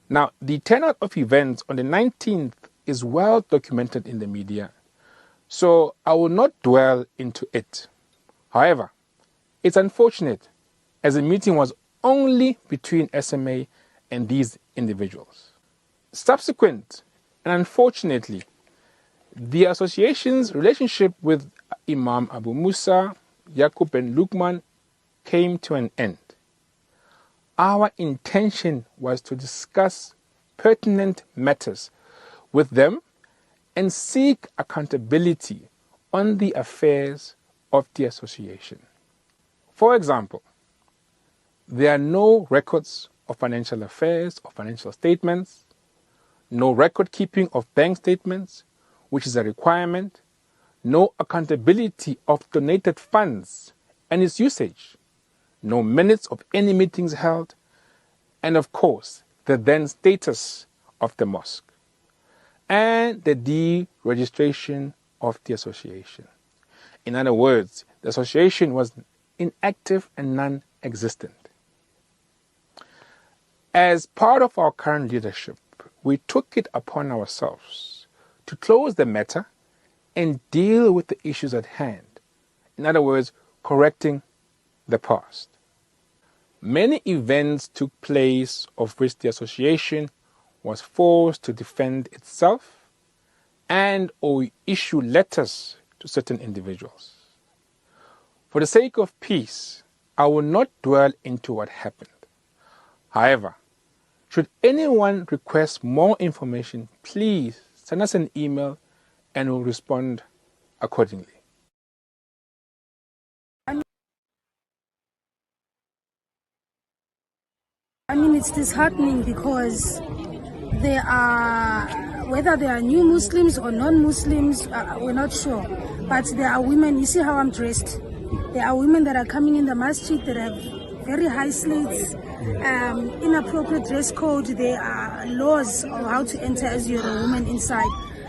Now, the turnout of events on the 19th is well documented in the media, so I will not dwell into it. However, it's unfortunate as the meeting was only between SMA and these individuals. Subsequent, and unfortunately, the association's relationship with Imam Abu Musa, Yaqub and Lukman came to an end. Our intention was to discuss pertinent matters with them and seek accountability on the affairs of the association. For example, there are no records of financial affairs or financial statements, no record keeping of bank statements, which is a requirement, no accountability of donated funds and its usage, no minutes of any meetings held, and of course, the then status of the mosque, and the deregistration of the association. In other words, the association was inactive and non-existent. As part of our current leadership, we took it upon ourselves to close the matter and deal with the issues at hand. In other words, correcting the past. Many events took place of which the association was forced to defend itself and or issue letters to certain individuals. For the sake of peace, I will not dwell into what happened. However, should anyone request more information, please send us an email and we'll respond accordingly. I mean, it's disheartening because there are, whether they are new Muslims or non-Muslims, we're not sure. But there are women, you see how I'm dressed. There are women that are coming in the masjid that have very high slates, inappropriate dress code. There are laws on how to enter as you're a woman inside.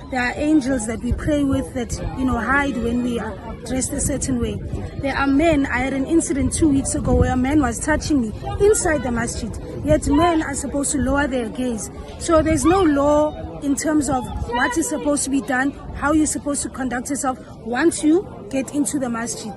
There are angels that we pray with that, hide when we are dressed a certain way. There are men. I had an incident 2 weeks ago where a man was touching me inside the masjid. Yet men are supposed to lower their gaze. So there's no law in terms of what is supposed to be done, how you're supposed to conduct yourself once you get into the masjid.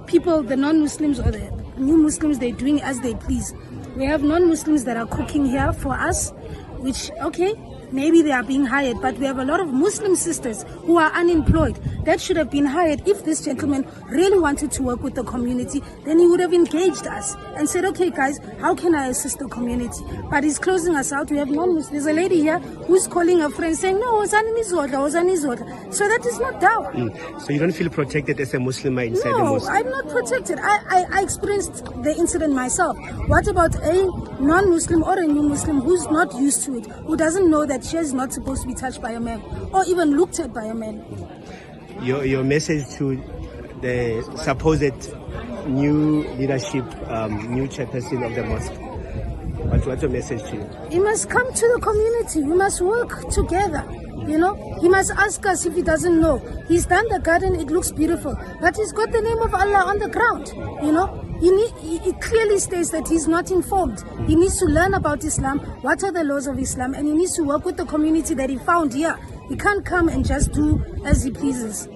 People, the non-Muslims or the new Muslims, they're doing as they please. We have non-Muslims that are cooking here for us, which, okay, maybe they are being hired, but we have a lot of Muslim sisters who are unemployed that should have been hired. If this gentleman really wanted to work with the community, then he would have engaged us and said, okay guys, how can I assist the community? But he's closing us out. We have non-Muslims. There's a lady here who's calling her friend saying, no, so that is not dawah. So you don't feel protected as a Muslim inside the mosque? No, I'm not protected. I experienced the incident myself. What about a non-Muslim or a new Muslim who's not used to it, who doesn't know that she is not supposed to be touched by a man or even looked at by a man? Your message to the supposed new leadership, new chairperson of the mosque, what's your message to you? He must come to the community. We must work together. He must ask us if he doesn't know. He's done the garden, it looks beautiful, but he's got the name of Allah on the ground. It clearly states that he's not informed. He needs to learn about Islam, what are the laws of Islam, and he needs to work with the community that he found here. He can't come and just do as he pleases.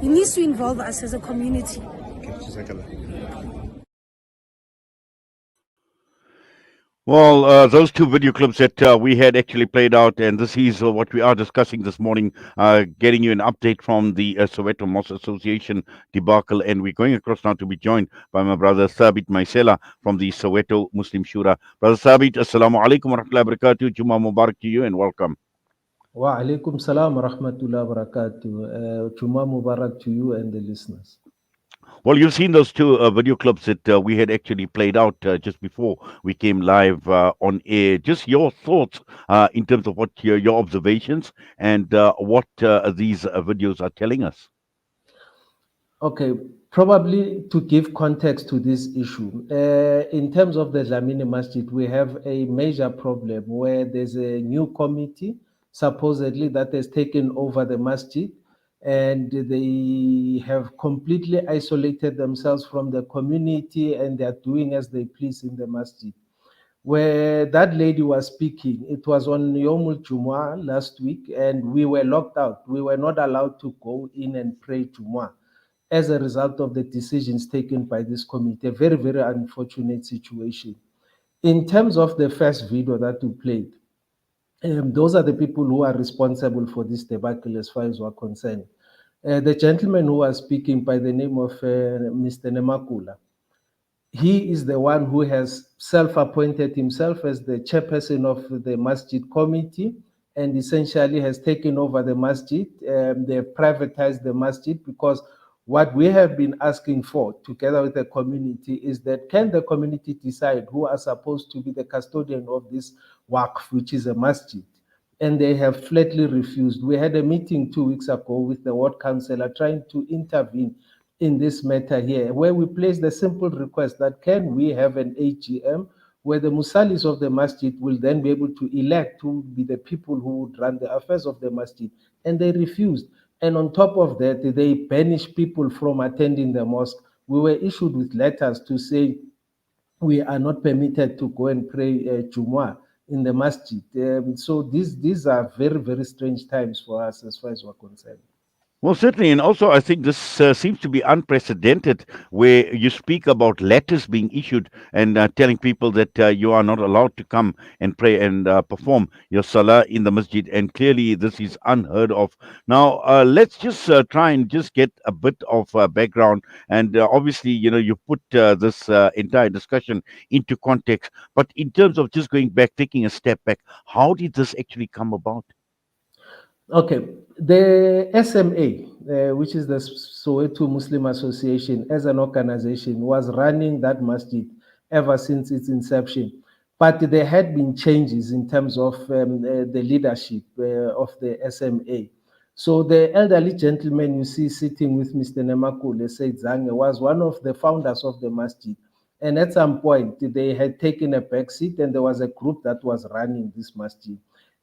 He needs to involve us as a community. Well, those two video clips that we had actually played out, and this is what we are discussing this morning, getting you an update from the Soweto Mosque Association debacle. And we're going across now to be joined by my brother Thaabit Maisela from the Soweto Muslim Shura. Brother Thaabit, Assalamu alaikum wa rahmatullahi wa barakatuh. Juma Mubarak to you and welcome. Wa alaikum salam wa rahmatullahi wa barakatuh. Juma Mubarak to you and the listeners. Well, you've seen those two video clips that we had actually played out just before we came live on air. Just your thoughts in terms of what your observations and what these videos are telling us. Okay, probably to give context to this issue, in terms of the Dlamini Masjid, we have a major problem where there's a new committee supposedly that has taken over the masjid, and they have completely isolated themselves from the community and they are doing as they please in the masjid. where that lady was speaking. It was on Yomul Jumu'ah last week, and we were locked out. We were not allowed to go in and pray Jumu'ah as a result of the decisions taken by this committee. A very, very unfortunate situation. In terms of the first video that we played, those are the people who are responsible for this debacle as far as we're concerned. The gentleman who was speaking by the name of Mr. Nemakula, he is the one who has self-appointed himself as the chairperson of the masjid committee and essentially has taken over the masjid. They privatized the masjid because what we have been asking for together with the community is that can the community decide who are supposed to be the custodian of this waqf, which is a masjid? And they have flatly refused. We had a meeting 2 weeks ago with the ward councillor trying to intervene in this matter here, where we placed the simple request that can we have an AGM where the musalis of the masjid will then be able to elect to be the people who would run the affairs of the masjid, and they refused. And on top of that, they banished people from attending the mosque. We were issued with letters to say we are not permitted to go and pray Jumu'ah in the masjid. So these are very, very strange times for us as far as we're concerned. Well, certainly. And also, I think this seems to be unprecedented, where you speak about letters being issued and telling people that you are not allowed to come and pray and perform your salah in the masjid. And clearly, this is unheard of. Now, let's just try and just get a bit of background. And obviously, you put this entire discussion into context. But in terms of just going back, taking a step back, how did this actually come about? Okay, the SMA, which is the Soweto Muslim Association, as an organization, was running that masjid ever since its inception. But there had been changes in terms of the leadership of the SMA. So the elderly gentleman you see sitting with Mr. Nemakule Said Zange was one of the founders of the masjid. And at some point, they had taken a back seat and there was a group that was running this masjid.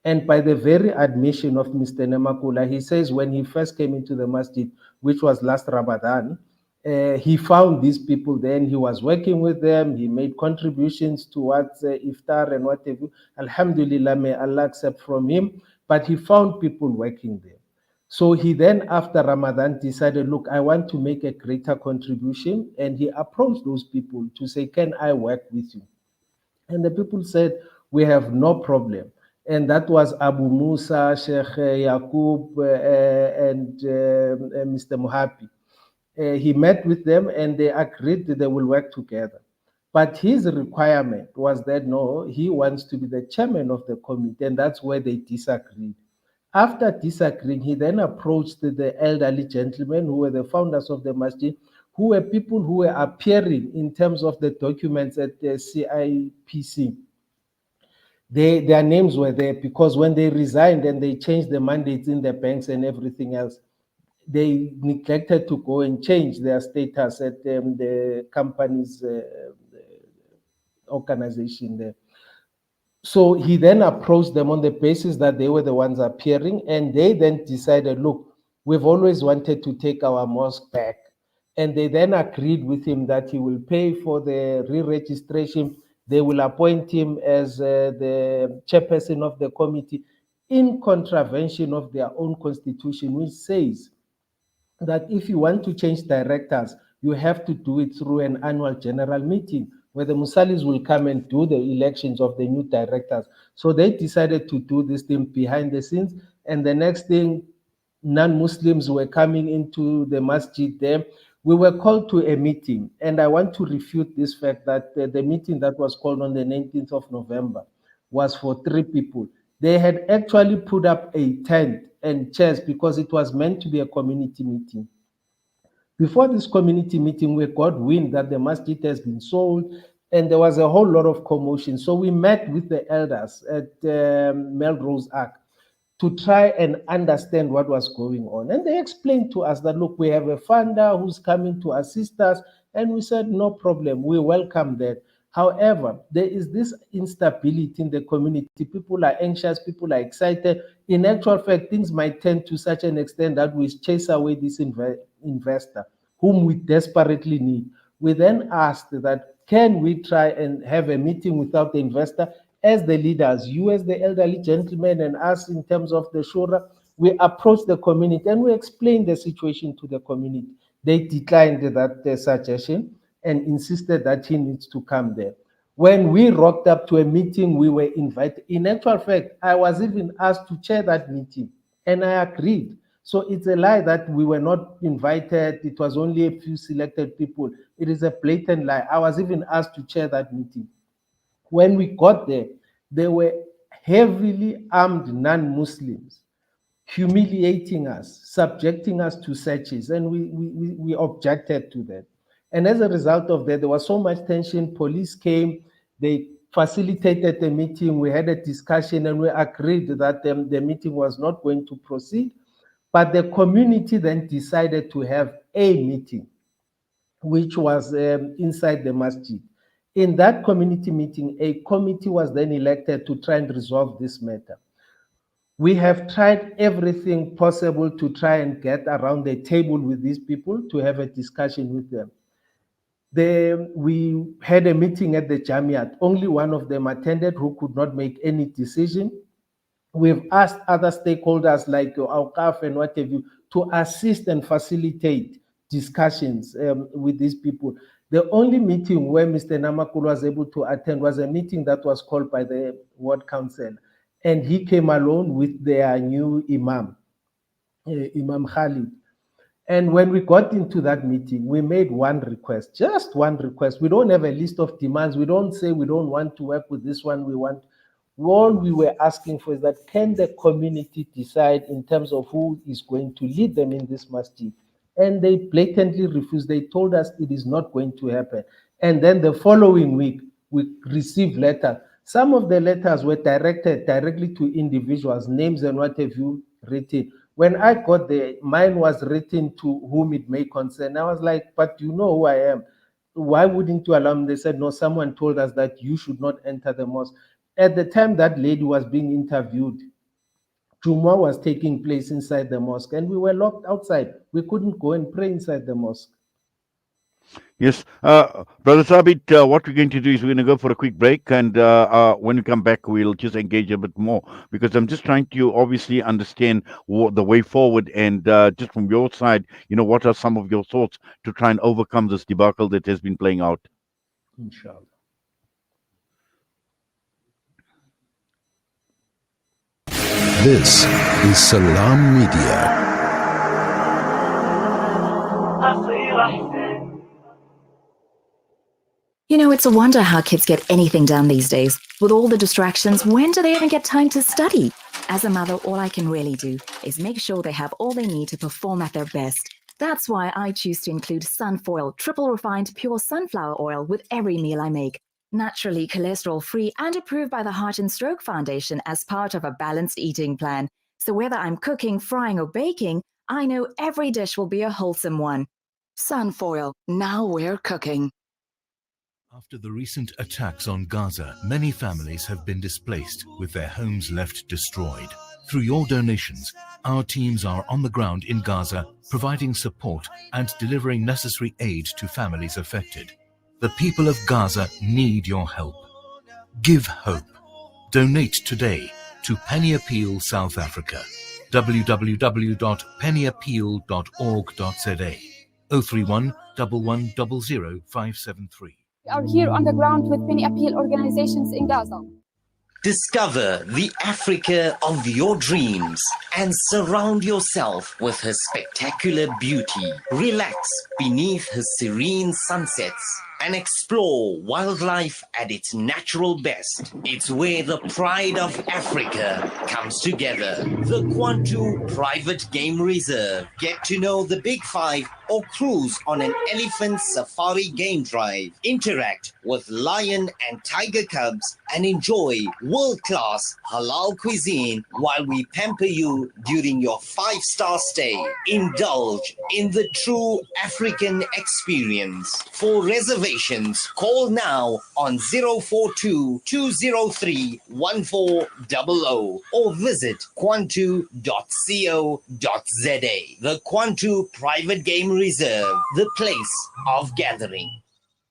And by the very admission of Mr. Nemakula, he says when he first came into the masjid, which was last Ramadan, he found these people there and he was working with them. He made contributions towards iftar and whatever. Alhamdulillah, may Allah accept from him. But he found people working there. So he then, after Ramadan, decided, look, I want to make a greater contribution. And he approached those people to say, can I work with you? And the people said, we have no problem. And that was Abu Musa, Sheikh Yaqub, and Mr. Muhapi. He met with them and they agreed that they will work together. But his requirement was that no, he wants to be the chairman of the committee, and that's where they disagreed. After disagreeing, he then approached the elderly gentlemen who were the founders of the masjid, who were people who were appearing in terms of the documents at the CIPC. Their names were there because when they resigned and they changed the mandates in the banks and everything else, they neglected to go and change their status at the company's organization there. So he then approached them on the basis that they were the ones appearing, and they then decided, look, we've always wanted to take our mosque back. And they then agreed with him that he will pay for the re-registration. They will appoint him as the chairperson of the committee in contravention of their own constitution, which says that if you want to change directors, you have to do it through an annual general meeting where the Musalis will come and do the elections of the new directors. So they decided to do this thing behind the scenes. And the next thing, non-Muslims were coming into the masjid there. We were called to a meeting, and I want to refute this fact that the meeting that was called on the 19th of November was for 3 people. They had actually put up a tent and chairs because it was meant to be a community meeting. Before this community meeting, we got wind that the masjid has been sold, and there was a whole lot of commotion. So we met with the elders at Melrose Ark to try and understand what was going on. And they explained to us that, look, we have a funder who's coming to assist us. And we said, no problem, we welcome that. However, there is this instability in the community. People are anxious, people are excited. In actual fact, things might tend to such an extent that we chase away this investor, whom we desperately need. We then asked that can we try and have a meeting without the investor? As the leaders, you as the elderly gentlemen and us in terms of the Shura, we approached the community and we explained the situation to the community. They declined that suggestion and insisted that he needs to come there. When we rocked up to a meeting, we were invited. In actual fact, I was even asked to chair that meeting, and I agreed. So it's a lie that we were not invited. It was only a few selected people. It is a blatant lie. I was even asked to chair that meeting. When we got there, they were heavily armed non-Muslims, humiliating us, subjecting us to searches, and we objected to that. And as a result of that, there was so much tension. Police came, they facilitated the meeting. We had a discussion and we agreed that the meeting was not going to proceed. But the community then decided to have a meeting, which was inside the masjid. In that community meeting, a committee was then elected to try and resolve this matter. We have tried everything possible to try and get around the table with these people to have a discussion with them. We had a meeting at the Jamiat. Only one of them attended who could not make any decision. We've asked other stakeholders like Awqaf and what have you to assist and facilitate discussions with these people. The only meeting where Mr. Namakulu was able to attend was a meeting that was called by the Ward Council. And he came alone with their new Imam, Imam Khalid. And when we got into that meeting, we made one request, just one request. We don't have a list of demands. We don't say we don't want to work with this one. All we were asking for is that can the community decide in terms of who is going to lead them in this masjid? And they blatantly refused. They told us it is not going to happen. And then the following week, we received letters. Some of the letters were directed directly to individuals, names and what have you written. When I got there, mine was written to whom it may concern. I was like, but you know who I am. Why wouldn't you allow me? They said, no, someone told us that you should not enter the mosque. At the time that lady was being interviewed, Jumu'ah was taking place inside the mosque and we were locked outside. We couldn't go and pray inside the mosque. Yes, Brother Thaabit, what we're going to do is we're going to go for a quick break, and when we come back, we'll just engage a bit more, because I'm just trying to obviously understand the way forward, and just from your side, what are some of your thoughts to try and overcome this debacle that has been playing out? Inshallah. This is Salam Media. It's a wonder how kids get anything done these days. With all the distractions, when do they even get time to study? As a mother, all I can really do is make sure they have all they need to perform at their best. That's why I choose to include Sunfoil triple refined pure sunflower oil with every meal I make. Naturally cholesterol-free and approved by the Heart and Stroke Foundation as part of a balanced eating plan. So whether I'm cooking, frying or baking, I know every dish will be a wholesome one. Sunfoil, now we're cooking. After the recent attacks on Gaza, many families have been displaced with their homes left destroyed. Through your donations, our teams are on the ground in Gaza, providing support and delivering necessary aid to families affected. The people of Gaza need your help. Give hope. Donate today to Penny Appeal South Africa. www.pennyappeal.org.za 031 1100 573. We are here on the ground with many appeal organizations in Gaza. Discover the Africa of your dreams and surround yourself with her spectacular beauty. Relax beneath her serene sunsets and explore wildlife at its natural best. It's where the pride of Africa comes together. The Kwantu Private Game Reserve. Get to know the Big Five or cruise on an elephant safari game drive. Interact with lion and tiger cubs and enjoy world-class halal cuisine while we pamper you during your 5-star stay. Indulge in the true African experience. For reservations, call now on 042-203-1400 or visit kwantu.co.za. The Kwantu Private Game Reserve, the place of gathering.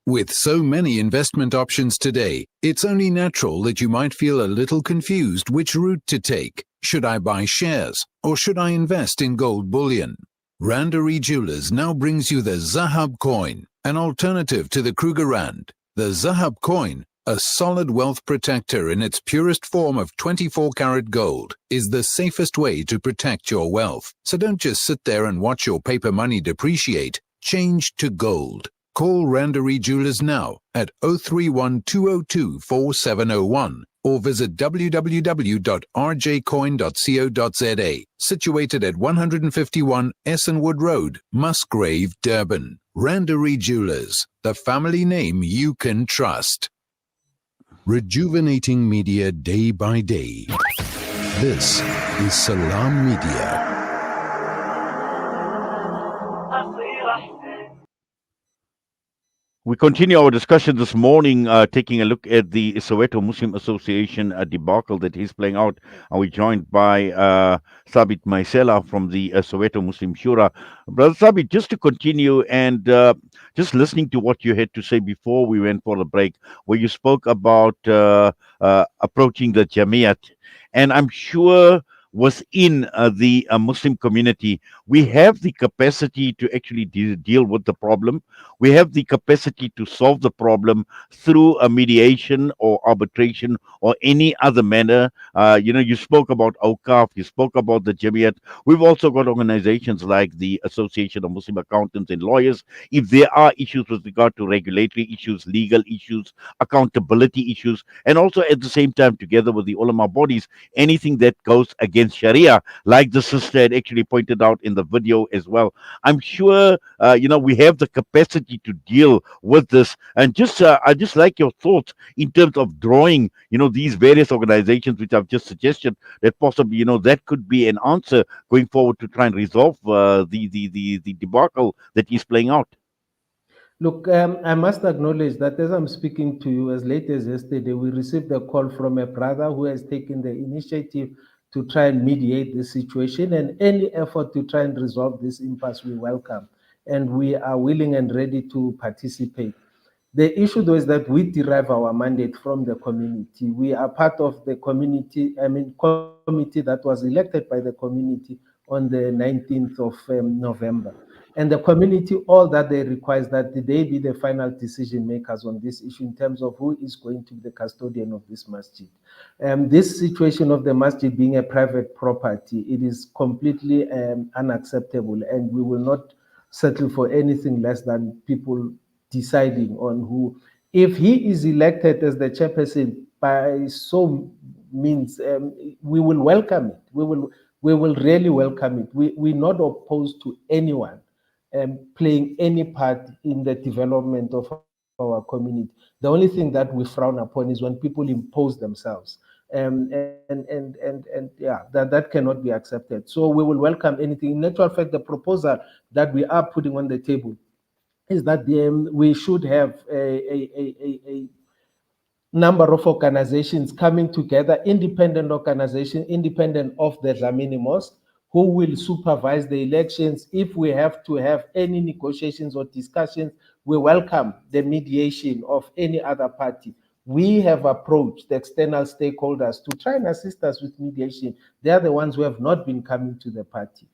With so many investment options today, it's only natural that you might feel a little confused which route to take. Should I buy shares or should I invest in gold bullion? Randery Jewelers now brings you the Zahab coin, an alternative to the Kruger Rand. The Zahab coin, a solid wealth protector in its purest form of 24-karat gold, is the safest way to protect your wealth. So don't just sit there and watch your paper money depreciate. Change to gold. Call Randery Jewelers now at 031 202 4701 or visit www.rjcoin.co.za, situated at 151 Essenwood Road, Musgrave, Durban. Randery Jewelers, the family name you can trust. Rejuvenating media day by day. This is Salam Media. We continue our discussion this morning, taking a look at the Soweto Muslim Association debacle that is playing out. And we're joined by Thaabit Maisela from the Soweto Muslim Shura. Brother Thaabit, just to continue and just listening to what you had to say before we went for the break, where you spoke about approaching the Jamiat. And I'm sure within the Muslim community, we have the capacity to actually deal with the problem. We have the capacity to solve the problem through a mediation or arbitration or any other manner. You spoke about Awqaf, you spoke about the Jamiat. We've also got organizations like the Association of Muslim Accountants and Lawyers. If there are issues with regard to regulatory issues, legal issues, accountability issues, and also at the same time, together with the ulama bodies, anything that goes against Sharia, like the sister had actually pointed out in the video as well. I'm sure, we have the capacity to deal with this. And I just like your thoughts in terms of drawing, these various organizations which I've just suggested that possibly, that could be an answer going forward to try and resolve the debacle that is playing out. Look, I must acknowledge that as I'm speaking to you, as late as yesterday, we received a call from a brother who has taken the initiative to try and mediate the situation, and any effort to try and resolve this impasse we welcome, and we are willing and ready to participate. The issue, though, is that we derive our mandate from the community. We are part of the community that was elected by the community on the 19th of November. And the community, all that they require is that they be the final decision makers on this issue in terms of who is going to be the custodian of this masjid. This situation of the masjid being a private property, it is completely unacceptable, and we will not settle for anything less than people deciding on who. If he is elected as the chairperson, by so means, we will welcome it. We will really welcome it. We're not opposed to anyone playing any part in the development of our community. The only thing that we frown upon is when people impose themselves. That cannot be accepted. So we will welcome anything. In actual fact, the proposal that we are putting on the table is that we should have a number of organizations coming together, independent organizations, independent of the Dlamini Mosque, who will supervise the elections. If we have to have any negotiations or discussions, we welcome the mediation of any other party. We have approached the external stakeholders to try and assist us with mediation. They are the ones who have not been coming to the party.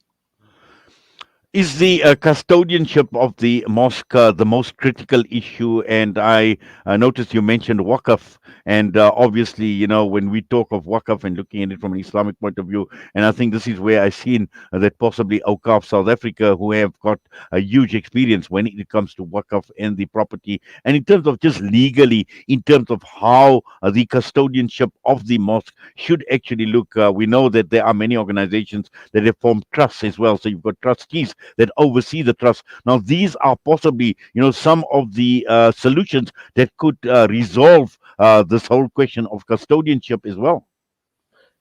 Is the custodianship of the mosque the most critical issue? And I noticed you mentioned Waqf, and obviously, when we talk of Waqf and looking at it from an Islamic point of view, and I think this is where I've seen that possibly Awqaf South Africa, who have got a huge experience when it comes to Waqf and the property, and in terms of just legally, in terms of how the custodianship of the mosque should actually look. We know that there are many organizations that have formed trusts as well. So you've got trustees that oversee the trust. Now, these are possibly, some of the solutions that could resolve this whole question of custodianship as well.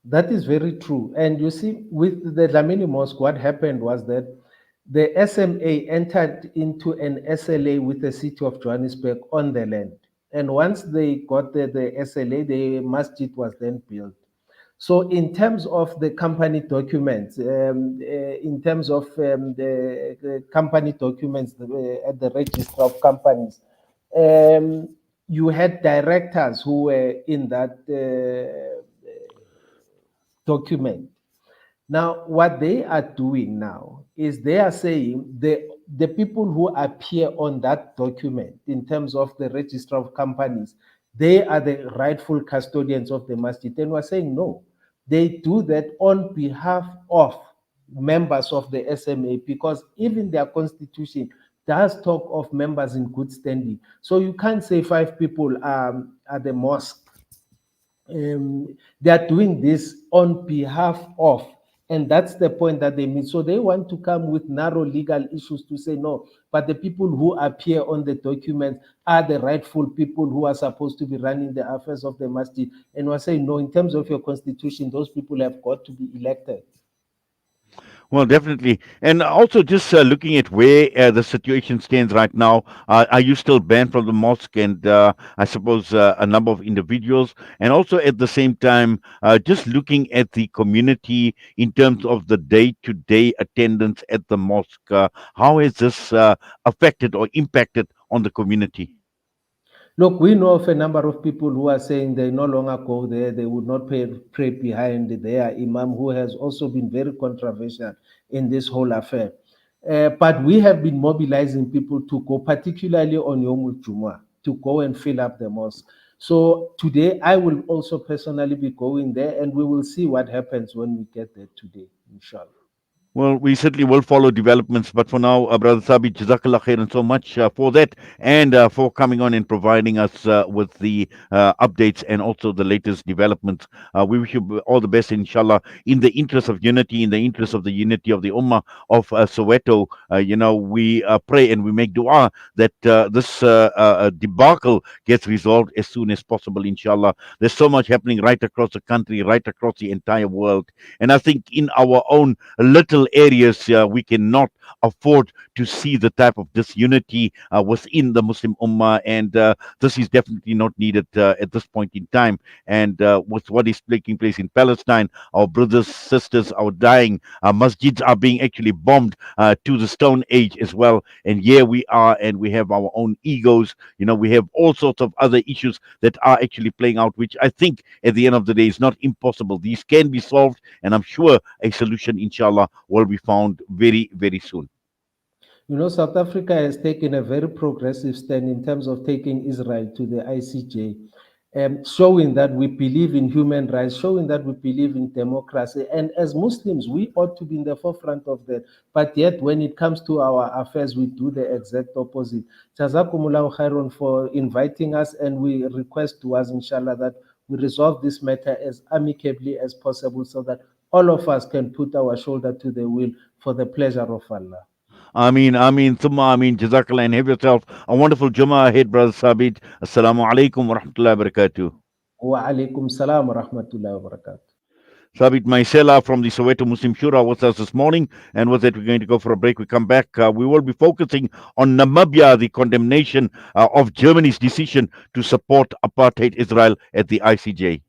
That is very true. And you see, with the Dlamini Mosque, what happened was that the SMA entered into an SLA with the city of Johannesburg on the land. And once they got the SLA, the masjid was then built. So in terms of the company documents, at the company documents at the register of companies, You had directors who were in that document. Now, what they are doing now is they are saying the people who appear on that document in terms of the register of companies, they are the rightful custodians of the masjid. And we're saying no, they do that on behalf of members of the SMA, because even their constitution does talk of members in good standing. So you can't say 5 people at the mosque. They are doing this on behalf of, and that's the point that they mean. So they want to come with narrow legal issues to say no, but the people who appear on the documents are the rightful people who are supposed to be running the affairs of the masjid. And we're saying no, in terms of your constitution, those people have got to be elected. Well, definitely. And also, just looking at where the situation stands right now, are you still banned from the mosque? And I suppose a number of individuals. And also, at the same time, just looking at the community in terms of the day to day attendance at the mosque, how has this affected or impacted on the community? Look, we know of a number of people who are saying they no longer go there, they would not pray behind their imam, who has also been very controversial in this whole affair. But we have been mobilizing people to go, particularly on Yom Jumu'ah, to go and fill up the mosque. So today, I will also personally be going there, and we will see what happens when we get there today, inshallah. Well, we certainly will follow developments, but for now, Brother Thaabit, Jazakallah khairan so much for that and for coming on and providing us with the updates and also the latest developments. We wish you all the best, inshallah, in the interest of unity, in the interest of the unity of the Ummah of Soweto. We pray and we make dua that this debacle gets resolved as soon as possible, inshallah. There's so much happening right across the country, right across the entire world. And I think in our own little areas, we cannot afford to see the type of disunity within the Muslim Ummah, and this is definitely not needed at this point in time. And with what is taking place in Palestine, our brothers, sisters are dying, masjids are being actually bombed to the Stone Age as well. And here we are, and we have our own egos. We have all sorts of other issues that are actually playing out, which I think at the end of the day is not impossible. These can be solved, and I'm sure a solution, inshallah, will be found very, very soon. South Africa has taken a very progressive stand in terms of taking Israel to the ICJ, showing that we believe in human rights, showing that we believe in democracy. And as Muslims, we ought to be in the forefront of that. But yet, when it comes to our affairs, we do the exact opposite. Jazakumullahu khairan for inviting us, and we request to us, inshallah, that we resolve this matter as amicably as possible so that all of us can put our shoulder to the wheel for the pleasure of Allah. Thumma Ameen, Jazakallah, and have yourself a wonderful Jummah ahead, Brother Thaabit. Assalamu alaikum wa rahmatullahi wa barakatuh. Wa alaikum salam wa rahmatullahi wa barakatuh. Thaabit Maisela from the Soweto Muslim Shura was us this morning, and with that, we're going to go for a break. We come back. We will be focusing on Namibia, the condemnation of Germany's decision to support apartheid Israel at the ICJ.